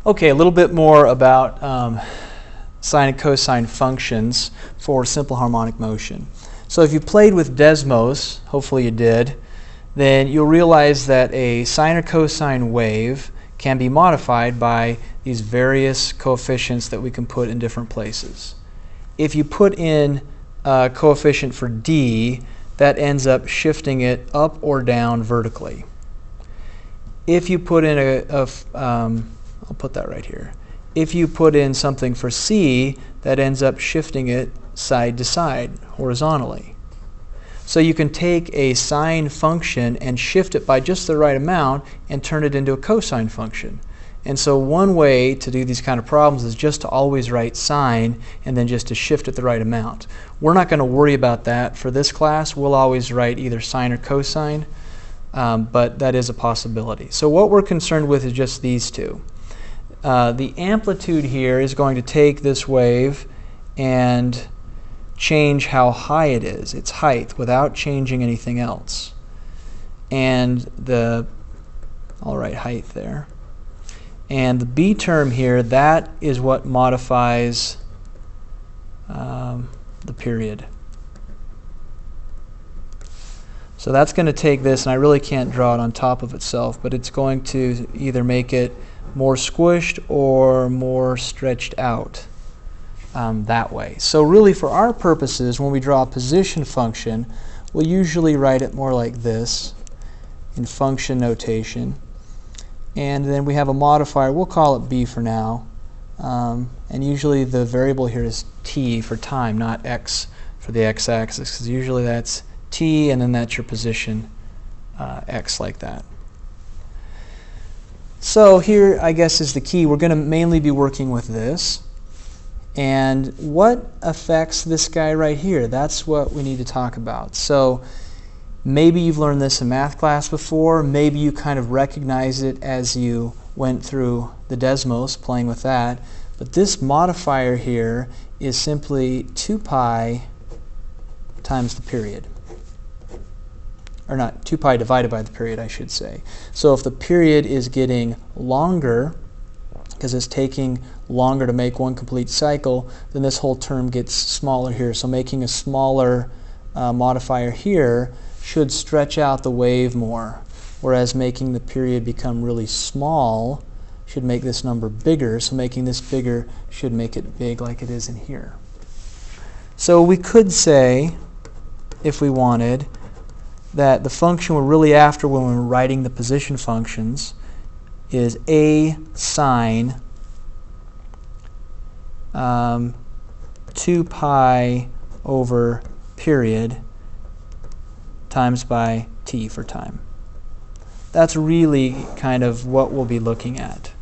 Okay, a little bit more about sine and cosine functions for simple harmonic motion. So if you played with Desmos, hopefully you did, then you'll realize that a sine or cosine wave can be modified by these various coefficients that we can put in different places. If you put in a coefficient for d, that ends up shifting it up or down vertically. If you put in I'll put that right here. If you put in something for c, that ends up shifting it side to side, horizontally. So you can take a sine function and shift it by just the right amount and turn it into a cosine function. And so one way to do these kind of problems is just to always write sine and then just to shift it the right amount. We're not going to worry about that for this class. We'll always write either sine or cosine, but that is a possibility. So what we're concerned with is just these two. The amplitude here is going to take this wave and change how high it is, its height, without changing anything else. And I'll write height there. And the b term here, that is what modifies the period. So that's going to take this, and I really can't draw it on top of itself, but it's going to either make it more squished or more stretched out that way. So really for our purposes, when we draw a position function, we'll usually write it more like this in function notation. And then we have a modifier, we'll call it b for now. And usually the variable here is t for time, not x for the x-axis, because usually that's t and then that's your position x, like that. So here, I guess, is the key. We're going to mainly be working with this. And what affects this guy right here? That's what we need to talk about. So maybe you've learned this in math class before. Maybe you kind of recognize it as you went through the Desmos, playing with that. But this modifier here is simply 2 pi times the period. Or not, 2 pi divided by the period, I should say. So if the period is getting longer, because it's taking longer to make one complete cycle, then this whole term gets smaller here. So making a smaller modifier here should stretch out the wave more, whereas making the period become really small should make this number bigger. So making this bigger should make it big like it is in here. So we could say, if we wanted, that the function we're really after when we're writing the position functions is a sine 2 pi over period times by t for time. That's really kind of what we'll be looking at.